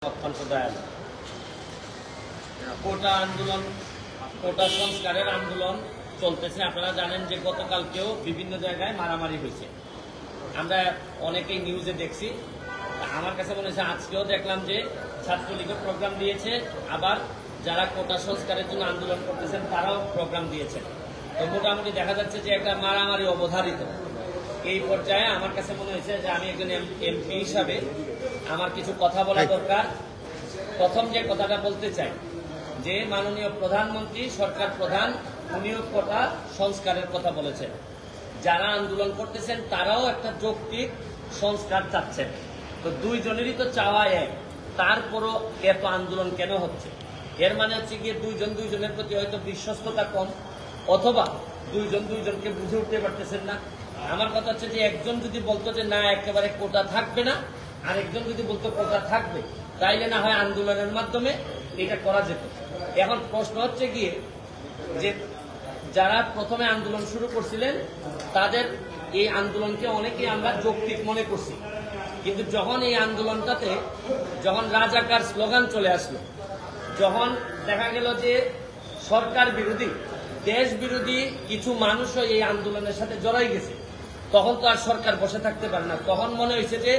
অত্যন্ত দয়ালু। কোটা আন্দোলন, কোটা সংস্কারের আন্দোলন চলতেছে। আপনারা জানেন যে গতকালকেও বিভিন্ন জায়গায় মারামারি হয়েছে, আমরা অনেকেই নিউজে দেখছি। আমার কাছে মনে হচ্ছে আজকেও দেখলাম যে ছাত্রলীগের প্রোগ্রাম দিয়েছে, আবার যারা কোটা সংস্কারের জন্য আন্দোলন করতেছেন তারাও প্রোগ্রাম দিয়েছেন। তো মোটামুটি দেখা যাচ্ছে যে একটা মারামারি অবধারিত। এই পর্যায়ে আমার কাছে মনে হয়েছে যে আমি একজন এমপি হিসাবে আমার কিছু কথা বলা দরকার। প্রথম যে কথাটা বলতে চাই যে মাননীয় প্রধানমন্ত্রী, সরকার প্রধান, উনিও কোটা সংস্কারের কথা বলেছেন। যারা আন্দোলন করতেছেন তারাও একটা যৌক্তিক সংস্কার চাচ্ছেন। তো দুইজনেরই তো চাওয়া এক, তারপরও এত আন্দোলন কেন হচ্ছে? এর মানে হচ্ছে গিয়ে দুইজন দুইজনের প্রতি হয়তো বিশ্বস্ততা কম, অথবা দুইজন দুইজনকে বুঝে উঠতে পারতেছেন না। আমার কথা হচ্ছে যে একজন যদি বলতো যে না একেবারে কোটা থাকবে না, আর একজন যদি বলতো কোটা থাকবে, তাইলে না হয় আন্দোলনের মাধ্যমে এটা করা যেত। এখন প্রশ্ন হচ্ছে গিয়ে যে যারা প্রথমে আন্দোলন শুরু করছিলেন তাদের এই আন্দোলনকে অনেকেই আমরা যৌক্তিক মনে করছি, কিন্তু যখন এই আন্দোলনটাতে যখন রাজাকার স্লোগান চলে আসলো, যখন দেখা গেল যে সরকার বিরোধী, দেশ বিরোধী কিছু মানুষও এই আন্দোলনের সাথে জড়াই গেছে, তখন তো আর সরকার বসে থাকতে পারে না। তখন মনে হয়েছে যে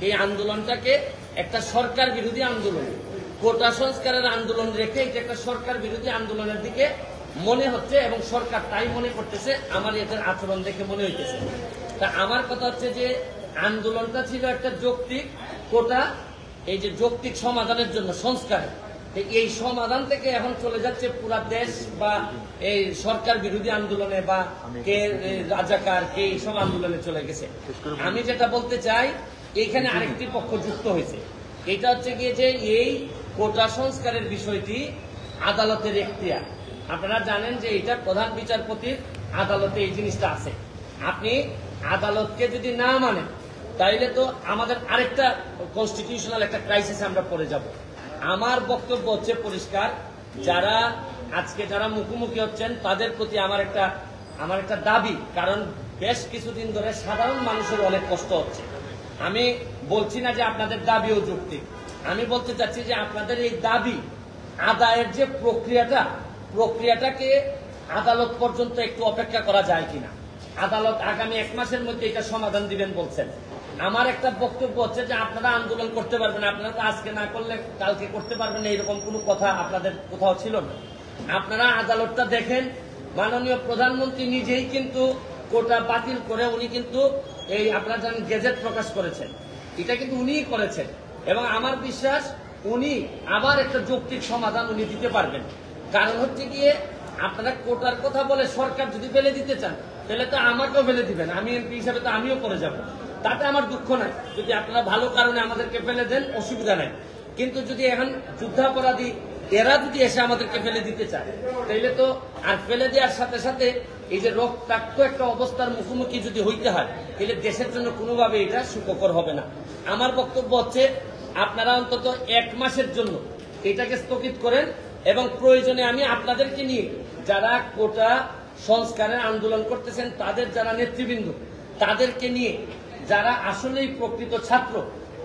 এই আন্দোলনটাকে একটা সরকার বিরোধী আন্দোলন, কোটা সংস্কারের আন্দোলন রেখে এটা একটা সরকার বিরোধী আন্দোলনের দিকে মনে হচ্ছে, এবং সরকার তাই মনে করতেছে। আমার এদের আচরণ দেখে মনে হইতেছে। তা আমার কথা হচ্ছে যে আন্দোলনটা ছিল একটা যৌক্তিক, কোটা এই যে যৌক্তিক সমাধানের জন্য সংস্কার, এই সমাধান থেকে এখন চলে যাচ্ছে পুরা দেশ বা এই সরকার বিরোধী আন্দোলনে, বা কে রাজাকার কে এইসব আন্দোলনে চলে গেছে। আমি যেটা বলতে চাই, এখানে আরেকটি পক্ষ যুক্ত হয়েছে। এটা হচ্ছে গিয়ে যে এই কোটা সংস্কারের বিষয়টি আদালতের এখতিয়ার। আপনারা জানেন যে এটা প্রধান বিচারপতির আদালতে এই জিনিসটা আছে। আপনি আদালতকে যদি না মানেন তাইলে তো আমাদের আরেকটা কনস্টিটিউশনাল একটা ক্রাইসিসে আমরা পড়ে যাব। আমার বক্তব্য হচ্ছে পরিষ্কার, যারা আজকে যারা মুখোমুখি হচ্ছেন তাদের প্রতি আমার একটা দাবি, কারণ বেশ কিছুদিন ধরে সাধারণ মানুষের অনেক কষ্ট হচ্ছে। আমি বলছি না যে আপনাদের দাবিও যৌক্তিক, আমি বলতে চাচ্ছি যে আপনাদের এই দাবি আদায়ের যে প্রক্রিয়াটাকে আদালত পর্যন্ত একটু অপেক্ষা করা যায় কিনা। আদালত আগামী 1 মাসের মধ্যে এটা সমাধান দিবেন বলছেন। আমার একটা বক্তব্য হচ্ছে যে আপনারা আন্দোলন করতে পারবেন, আপনারা তো আজকে না করলে কালকে করতে পারবেন না, এরকম কোনো কথা আপনাদের কোথাও ছিল না। আপনারা আদালতটা দেখেন, মাননীয় প্রধানমন্ত্রী নিজেই কিন্তু কোটা বাতিল করে উনি কিন্তু এই আপনারা জানেন গেজেট প্রকাশ করেছেন, এটা কিন্তু উনিই করেছেন, এবং আমার বিশ্বাস উনি আবার একটা যৌক্তিক সমাধান উনি দিতে পারবেন। কারণ হচ্ছে গিয়ে আপনারা কোটার কথা বলে সরকার যদি ফেলে দিতে চান তাহলে তো আমাকেও ফেলে দিবেন, আমি এমপি হিসাবে তো আমিও করে যাব, তাতে আমার দুঃখ নাই। যদি আপনারা ভালো কারণে আমাদেরকে ফেলে দেন অসুবিধা নাই, কিন্তু যদি এখন যুদ্ধাপরাধী এরা যদি এসে আমাদেরকে ফেলে দিতে চায় তাইলে তো আর ফেলে দেওয়ার সাথে সাথে এই যে রক্তাক্ত একটা অবস্থার মুখোমুখি যদি হইতে হয় তাহলে দেশের জন্য কোনোভাবে এটা সুখকর হবে না। আমার বক্তব্য হচ্ছে আপনারা অন্তত 1 মাসের জন্য এটাকে স্থগিত করেন, এবং প্রয়োজনে আমি আপনাদেরকে নিয়ে যারা কোটা সংস্কারের আন্দোলন করতেছেন তাদের যারা নেতৃবৃন্দ, তাদেরকে নিয়ে যারা আসলেই প্রকৃত ছাত্র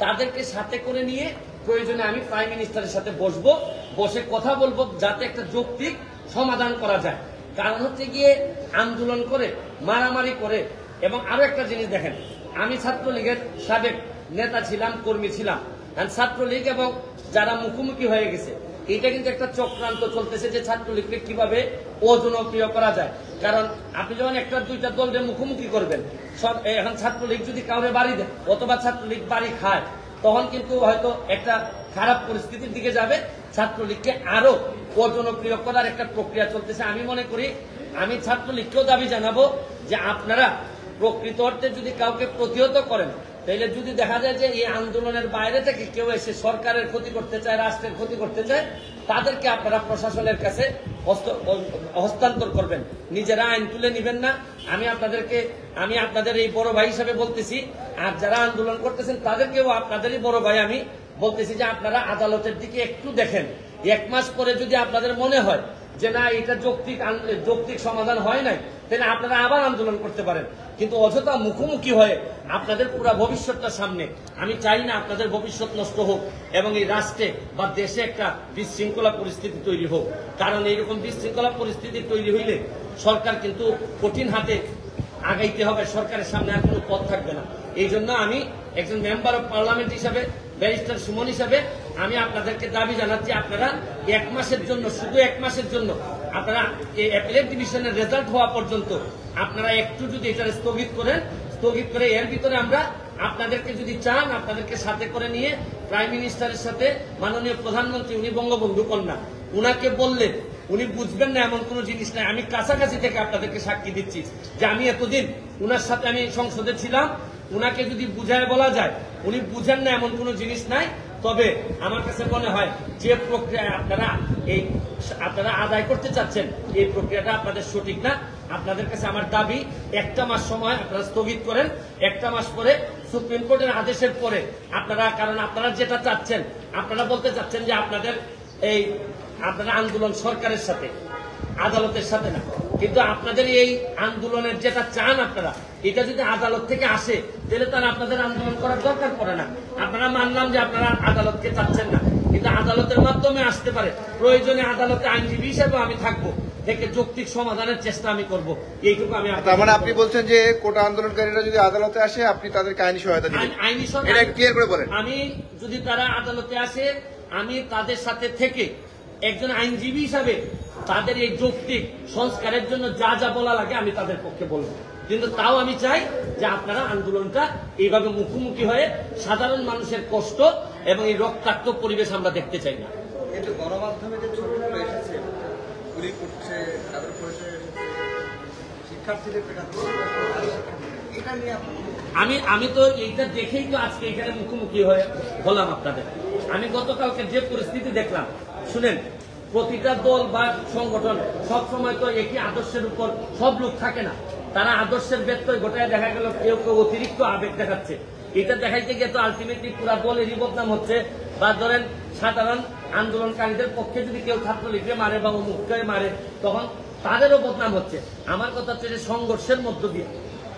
তাদেরকে সাথে করে নিয়ে প্রয়োজনে আমি প্রাইম মিনিস্টারের সাথে বসে কথা বলবো, যাতে একটা যৌক্তিক সমাধান করা যায়। কারণ হচ্ছে গিয়ে আন্দোলন করে মারামারি করে, এবং আরো একটা জিনিস দেখেন, আমি ছাত্রলীগের সাবেক নেতা ছিলাম, কর্মী ছিলাম। ছাত্রলীগ এবং যারা মুখোমুখি হয়ে গেছে, এটা কিন্তু একটা চক্রান্ত চলতেছে যে ছাত্রলীগকে কিভাবে অজনপ্রিয় করা যায়। কারণ আপনি যখন একটা দুইটা দলের মুখোমুখি করবেন, সব এখন ছাত্রলীগ যদি কাউরে বাড়ি দেয় অথবা ছাত্রলীগ বাড়ি খায়, তখন কিন্তু হয়তো একটা খারাপ পরিস্থিতির দিকে যাবে। ছাত্রলীগকে আরো অজনপ্রিয় করার একটা প্রক্রিয়া চলতেছে। আমি মনে করি, আমি ছাত্রলীগকেও দাবি জানাবো যে আপনারা প্রকৃত অর্থে যদি কাউকে প্রতিহত করেন, তাইলে যদি দেখা যায় যে এই আন্দোলনের বাইরে থেকে কেউ এসে সরকারের ক্ষতি করতে চায়, রাষ্ট্রের ক্ষতি করতে চায়, তাদেরকে আপনারা প্রশাসনের কাছে হস্তান্তর করবেন, নিজেরা আইন তুলে নিবেন না। আমি আপনাদের এই বড় ভাই হিসাবে বলতেছি, আর যারা আন্দোলন করতেছেন তাদেরকেও আপনাদেরই বড় ভাই আমি বলতেছি যে আপনারা আদালতের দিকে একটু দেখেন। 1 মাস পরে যদি আপনাদের মনে হয় যে না এটা যৌক্তিক সমাধান হয় নাই, তাহলে আপনারা আবার আন্দোলন করতে পারেন। কিন্তু অযথা মুখোমুখি হয়ে আপনাদের পুরো ভবিষ্যৎটার সামনে, আমি চাই না আপনাদের ভবিষ্যৎ নষ্ট হোক এবং এই রাষ্ট্রে বা দেশে একটা বিশৃঙ্খলা পরিস্থিতি তৈরি হোক। কারণ এইরকম বিশৃঙ্খলা পরিস্থিতি তৈরি হইলে সরকার কিন্তু কঠিন হাতে আগাইতে হবে, সরকারের সামনে আর কোনো পথ থাকবে না। এই জন্য আমি একজন মেম্বার অফ পার্লামেন্ট হিসাবে, ব্যারিস্টার সুমন হিসাবে আমি আপনাদেরকে দাবি জানাচ্ছি, আপনারা 1 মাসের জন্য, শুধু 1 মাসের জন্য আপনারা এই অ্যাপিলেট ডিভিশনের রেজাল্ট হওয়া পর্যন্ত আপনারা একটু যদি এটা স্থগিত করে এর ভিতরে আমরা আপনাদেরকে যদি চান, আপনাদেরকে সাথে করে নিয়ে প্রাইম মিনিস্টারের সাথে মাননীয় প্রধানমন্ত্রী, উনি বঙ্গবন্ধু কন্যা, উনাকে বললে উনি বুঝবেন না এমন কোন জিনিস নাই। আমি কাছাকাছি থেকে আপনাদেরকে সাক্ষী দিচ্ছি যে আমি এতদিন উনার সাথে আমি সংসদে ছিলাম, উনাকে যদি বুঝায় বলা যায় উনি বুঝেন না এমন কোন জিনিস নাই। তবে আমার কাছে মনে হয় যে প্রক্রিয়ায় আপনারা আদায় করতে চাচ্ছেন এই প্রক্রিয়াটা আপনাদের সঠিক না। আপনাদের কাছে আমার দাবি 1টা মাস সময় আপনারা স্থগিত করেন। 1টা মাস পরে সুপ্রিম কোর্টের আদেশের পরে আপনারা, কারণ আপনারা যেটা চাচ্ছেন, আপনারা বলতে চাচ্ছেন যে আপনারা আন্দোলন সরকারের সাথে, আদালতের সাথে না। কিন্তু আপনাদের এই আন্দোলনের যেটা চান আপনারা, এটা যদি আদালত থেকে আসে তাহলে তারা আপনাদের আন্দোলন করার দরকার পড়ে না। আপনারা মানলাম যে আপনারা আদালতকে চাচ্ছেন না, কিন্তু আদালতের মাধ্যমে আসতে পারে। প্রয়োজনে আদালতে আইনজীবী হিসেবে আমি থাকবো, থেকে যৌক্তিক সমাধানের চেষ্টা আমি করব। এইটুকু আমি। তার মানে আপনি বলছেন যে কোটা আন্দোলনকারীরা যদি আদালতে আসে আপনি তাদেরকে আইনি সহায়তা দিবেন? আইনি সহায়তা ক্লিয়ার করে বলেন। আমি যদি তারা আদালতে আসে, আমি তাদের সাথে থেকে একজন আইনজীবী হিসাবে তাদের এই যৌক্তিক সংস্কারের জন্য যা যা বলা লাগে আমি তাদের পক্ষে বলবো। কিন্তু তাও আমি চাই যে আপনারা আন্দোলনটা এইভাবে মুখোমুখি হয়ে সাধারণ মানুষের কষ্ট এবং এই রক্তাক্ত পরিবেশ আমরা দেখতে চাই না। কিন্তু গণমাধ্যমে যে ছবিগুলো এসেছে, গুলি করছে, তাদের শিক্ষার্থীদের এটা নিয়ে আমি তো এইটা দেখেই তো আজকে এখানে মুখোমুখি হয়ে হলাম আপনাদের। আমি গতকালকে যে পরিস্থিতি দেখলাম, শুনেন, প্রতিটা দল বা সংগঠন সবসময় তো একই আদর্শের উপর সব লোক থাকে না। তারা আদর্শের ব্যত্যয় ঘটায় দেখা গেল কেউ অতিরিক্ত আবেগ দেখাচ্ছে। এটা দেখাইতে গিয়ে তো আলটিমেটলি পুরা দলেরই বদনাম হচ্ছে। বা ধরেন সাধারণ আন্দোলনকারীদের পক্ষে যদি কেউ ছাত্রলীগকে মারে বা অমুককে মারে, তখন তাদেরও বদনাম হচ্ছে। আমার কথা হচ্ছে যে সংঘর্ষের মধ্য দিয়ে,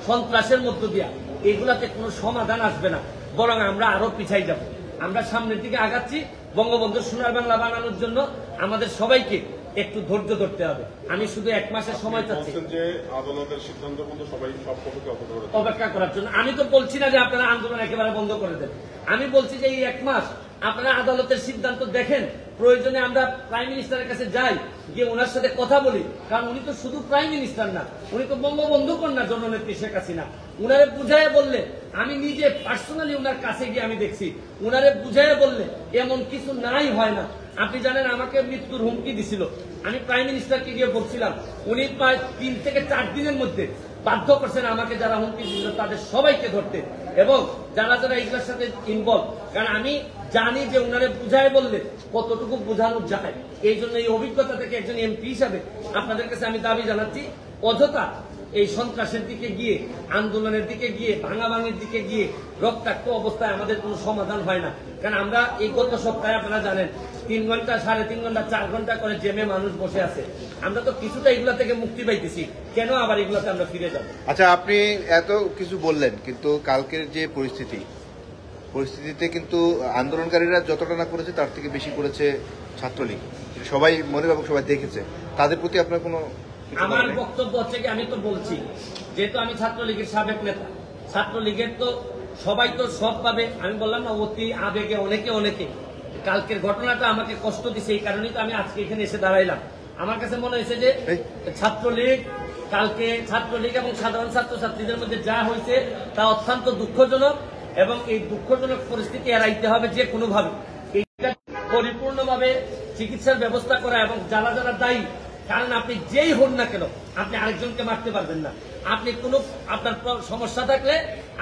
সন্ত্রাসের মধ্য দিয়া এগুলাতে কোনো সমাধান আসবে না, বরং আমরা আরো পিছাই যাব। আমরা সামনের দিকে আগাচ্ছি। বঙ্গবন্ধুর সোনার বাংলা বানানোর জন্য আমাদের সবাইকে একটু ধৈর্য ধরতে হবে। আমি শুধু 1 মাসের সময় চাচ্ছি যে আদালতের সিদ্ধান্ত মতো সবাই সব পক্ষে অপেক্ষা করার জন্য। আমি তো বলছি না যে আপনারা আন্দোলন একেবারে বন্ধ করে দেন। আমি বলছি যে এই 1 মাস আপনারা আদালতের সিদ্ধান্ত দেখেন। প্রয়োজনে আমরা প্রাইম মিনিস্টারের কাছে যাই, গিয়ে ওনার সাথে কথা বলি। কারণ উনি তো শুধু প্রাইম মিনিস্টার না, উনি তো বঙ্গবন্ধু কন্যা জননেত্রী শেখ হাসিনা। উনারে বুঝাইয়া বললে, আমি নিজে পার্সোনালি উনার কাছে গিয়ে আমি দেখছি, উনারে বুঝাইয়া বললে এমন কিছু নাই হয় না। আপনি জানেন আমাকে মৃত্যুর হুমকি দিছিল, আমি প্রাইম মিনিস্টারকে গিয়ে বলছিলাম, উনি প্রায় 3 থেকে 4 দিনের মধ্যে বাধ্য করছেন আমাকে যারা হুমকি দিল তাদের সবাইকে ধরতে, এবং যারা যারা এগুলোর সাথে ইনভলভ। কারণ আমি জানি যে উনারে বুঝায় বললে কতটুকু বোঝানো যায়। এই জন্য এই অভিজ্ঞতা থেকে একজন এমপি হিসাবে আপনাদের কাছে আমি দাবি জানাচ্ছি, অযথা এই সন্ত্রাসের দিকে গিয়ে, আন্দোলনের দিকে গিয়ে, ভাঙাভাঙির দিকে গিয়ে রক্তাক্ত অবস্থায় আমাদের কোনো সমাধান হয় না। কারণ আমরা এই গত সপ্তাহে আপনারা জানেন 3 ঘন্টা, 3.5 ঘন্টা, 4 ঘন্টা করে জেমে মানুষ বসে আছে। আমরা তো কিছুটা এগুলা থেকে মুক্তি পাইতেছি, কেন আবার এগুলাতে আমরা ফিরে যাব? আচ্ছা, আপনি এত কিছু বললেন, কিন্তু কালকের যে পরিস্থিতিতে কিন্তু আন্দোলনকারীরা যতটা না করেছে তার থেকে বেশি করেছে ছাত্রলীগ। সবাই মনে এবং সবাই দেখেছে। তাদের প্রতি আপনার কোনো? আমার বক্তব্য হচ্ছে কি, আমি তো বলছি, যেহেতু আমি ছাত্রলীগের সাবেক নেতা, ছাত্রলীগের তো সবাই তো সব পাবে। আমি বললাম না, অতি আবেগে অনেকে কালকের ঘটনাটা আমাকে কষ্ট দিছে। এই কারণেই তো আমি আজকে এখানে এসে দাঁড়াইলাম। আমার কাছে মনে হয়েছে যে ছাত্রলীগ এবং সাধারণ ছাত্রছাত্রীদের মধ্যে যা হয়েছে তা অত্যন্ত দুঃখজনক, এবং এই দুঃখজনক পরিস্থিতি এড়াইতে হবে যে কোনোভাবে। এইটা পরিপূর্ণভাবে চিকিৎসার ব্যবস্থা করা, এবং যারা যারা দায়ী, কারণ আপনি যেই হন না কেন আপনি আরেকজনকে মারতে পারবেন না। আপনি কোনো আপনার সমস্যা থাকলে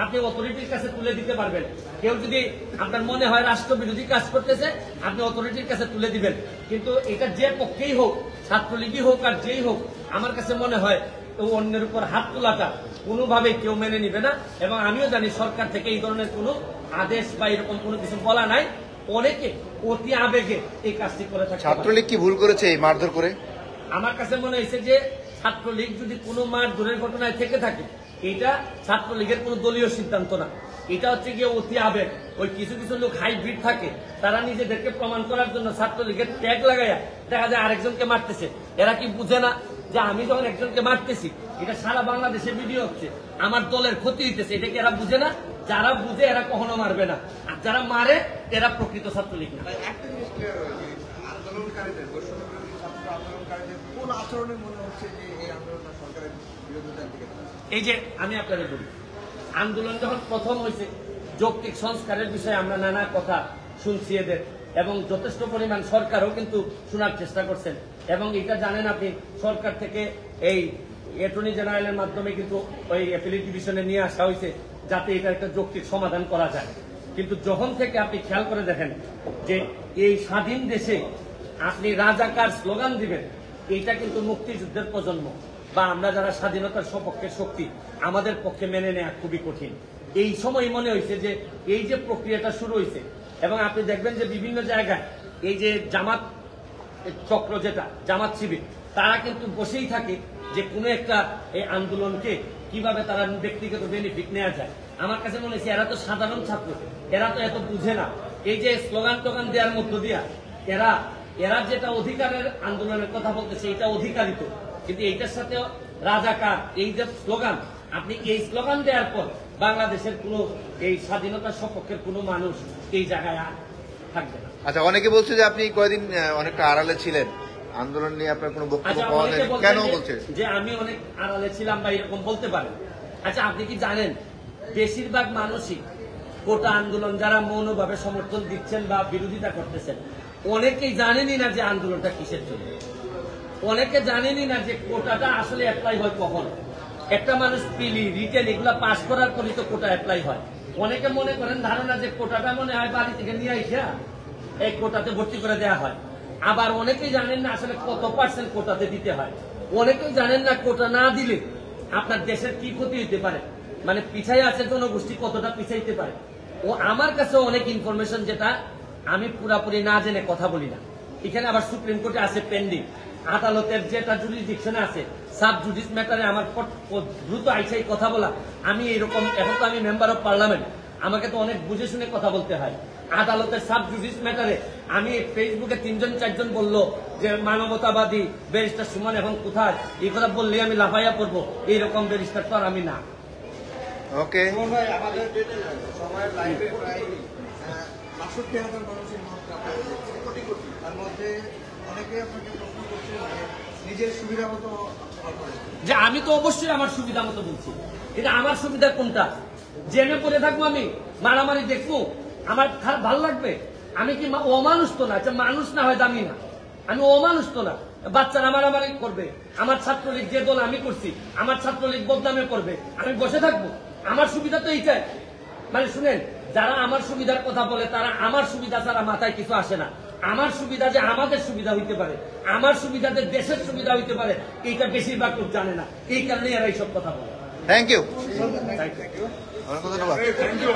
আপনি অথরিটির কাছে তুলে দিতে পারবেন। কেউ যদি আপনার মনে হয় রাষ্ট্রবিরোধী কাজ করতেছে, আপনি অথরিটির কাছে তুলে দিবেন। কিন্তু এটা যে পক্ষেই হোক, ছাত্রলীগই হোক আর যেই হোক, আমার কাছে মনে হয় অন্যের উপর হাত তোলাটা কোনোভাবেই কেউ মেনে নিবে না। এবং আমিও জানি সরকার থেকে এই ধরনের কোনো আদেশ বা এরকম কোনো কিছু বলা নাই। অনেকে অতি আবেগে এই কাজটি করে থাকে। ছাত্রলীগ কি ভুল করেছে এই মারধর করে? আমার কাছে মনে হয়েছে যে ছাত্রলীগ যদি কোনো মারধরের ঘটনায় থেকে থাকে, এটা ছাত্রলীগের কোনো দলীয় সিদ্ধান্ত না, এটা হচ্ছে গিয়ে অতি আবেগ। ওই কিছু কিছু লোক হাইব্রিড থাকে, তারা নিজেদেরকে প্রমাণ করার জন্য ছাত্রলীগের ট্যাগ লাগাইয়া দেখা যায় আরেকজনকে মারতেছে। এরা কি বুঝে না যে আমি যখন একজনকে মারতেছি, এটা সারা বাংলাদেশে ভিডিও হচ্ছে, আমার দলের ক্ষতি হইতেছে? এটা কি এরা বুঝে না? যারা বুঝে এরা কখনো মারবে না, আর যারা মারে এরা প্রকৃত ছাত্রলীগ না। একটা জিনিস ক্লিয়ার হয় যে আন্দোলনকারীদের, বৈষম্যবিরোধী ছাত্র আন্দোলনকারীদের কোন আচরণে মনে হচ্ছে যে এই আন্দোলনটা সরকারের বিরোধিতার দিকে যাচ্ছে? এই যে আমি আপনাদের বলি, আন্দোলন যখন প্রথম হয়েছে, যৌক্তিক সংস্কারের বিষয়ে আমরা নানা কথা শুনছি এদের, এবং যথেষ্ট পরিমাণ সরকারও কিন্তু শোনার চেষ্টা করছেন। এবং এটা জানেন আপনি, সরকার থেকে এই অ্যাটর্নি জেনারেলের মাধ্যমে কিন্তু ওই অ্যাপিলেট ডিভিশনে নিয়ে আসা হয়েছে যাতে এটা একটা যৌক্তিক সমাধান করা যায়। কিন্তু যখন থেকে আপনি খেয়াল করে দেখেন যে এই স্বাধীন দেশে আপনি রাজাকার স্লোগান দিবেন, এইটা কিন্তু মুক্তিযুদ্ধের প্রজন্ম বা আমরা যারা স্বাধীনতার সপক্ষের শক্তি, আমাদের পক্ষে মেনে নেওয়া খুবই কঠিন। এই সময় মনে হয়েছে যে এই যে প্রক্রিয়াটা শুরু হয়েছে, এবং আপনি দেখবেন যে বিভিন্ন জায়গায় এই যে জামাত চক্র, যেটা জামাত শিবির, তারা কিন্তু বসেই থাকে যে কোনো একটা এই আন্দোলনকে কিভাবে তারা ব্যক্তিগত বেনিফিট নেওয়া যায়। আমার কাছে মনে হয়েছে এরা তো সাধারণ ছাত্র, এরা তো এত বুঝে না। এই যে স্লোগান টোগান দেওয়ার মধ্য দিয়া এরা যেটা অধিকারের আন্দোলনের কথা বলতেছে, এটা অধিকারিত, কিন্তু এইটার সাথে রাজাকার, এই যে স্লোগান, আপনি এই স্লোগান দেওয়ার পর বাংলাদেশের কোনো এই স্বাধীনতার সপক্ষের কোনো মানুষ এই জায়গায় আর থাকবে না। আচ্ছা, অনেকে বলছে যে আপনি কয়েকদিন অনেকটা আড়ালে ছিলেন, আন্দোলন নিয়ে আপনার কোনো বক্তব্য আচ্ছা, পাওয়া অনেকে যায়নি, বলছেন কেন বলছে? যে আমি অনেক আড়ালে ছিলাম বা এরকম বলতে পারেন। আচ্ছা, আপনি কি জানেন বেশিরভাগ মানুষই কোটা আন্দোলন যারা মৌনভাবে সমর্থন দিচ্ছেন বা বিরোধিতা করতেছেন, অনেকেই জানেনই না যে আন্দোলনটা কিসের জন্য। অনেকে জানেনই না যে কোটাটা আসলে অ্যাপ্লাই হয় কখন। একটা মানুষ পিলি, রিটেন এগুলা পাস করার পরই তো কোটা অ্যাপ্লাই হয়। অনেকে মনে করেন ধারণা যে কোটাটা মনে হয় বাড়ি থেকে নিয়ে আইসা এই কোটাতে ভর্তি করে দেওয়া হয়। আবার অনেকেই জানেন না আসলে কত % কোটাতে দিতে হয়। অনেকেই জানেন না কোটা না দিলে আপনার দেশের কি ক্ষতি হইতে পারে, মানে পিছাই আছে জনগোষ্ঠী কতটা পিছাইতে পারে। ও আমার কাছে অনেক ইনফরমেশন যেটা আমি পুরাপুরি না জেনে কথা বলি না। এখানে আবার সুপ্রিম কোর্টে আছে পেন্ডিং, আদালতের যেটা জুরিসডিকশনে আছে, সাব জুডিস ম্যাটারে আমার দ্রুত আইসাই কথা বলা। আমি এরকম, এখন তো আমি মেম্বার অফ পার্লামেন্ট, আমাকে তো অনেক বুঝে শুনে কথা বলতে হয়। আদালতের সাব জুডিস ম্যাটারে আমি ফেসবুকে 3-4জন বললো যে মানবতাবাদী ব্যারিস্টার সুমন এখন কোথায়, এই কথা বললে আমি লাফাইয়া পড়বো, এইরকম ব্যারিস্টার তো আর আমি না। ওকে, সুমন ভাই, আমাদের সময়ের লাইফে প্রায় ৬২,০০০ মানুষের মত কোটি কোটি, তার মধ্যে অনেকে আপনাকে প্রশ্ন করছে যে নিজের সুবিধা মতো যে আমি তো অবশ্যই আমার সুবিধা মতো বলছি, কিন্তু আমার সুবিধা কোনটা? জেনে পড়ে থাকবো আমি, মারামারি দেখবো, আমার খারাপ ভালো লাগবে? আমি কি অমানুষ তো না? মানুষ না হয় দামি না, আমি অমানুষ তো না। বাচ্চারা মারামারি করবে, আমার ছাত্রলীগ যে দল আমি করছি, আমার ছাত্রলীগ বদনামে করবে, আমি বসে থাকবো? আমার সুবিধা তো এইটাই। মানে শুনেন, যারা আমার সুবিধার কথা বলে তারা আমার সুবিধা ছাড়া মাথায় কিছু আসে না। আমার সুবিধা যে আমাদের সুবিধা হইতে পারে, আমার সুবিধা যে দেশের সুবিধা হইতে পারে, এইটা বেশিরভাগ লোক জানে না। এই কারণে এরা এইসব কথা বলে। Thank you, Thank you. অনেক ধন্যবাদ। Thank you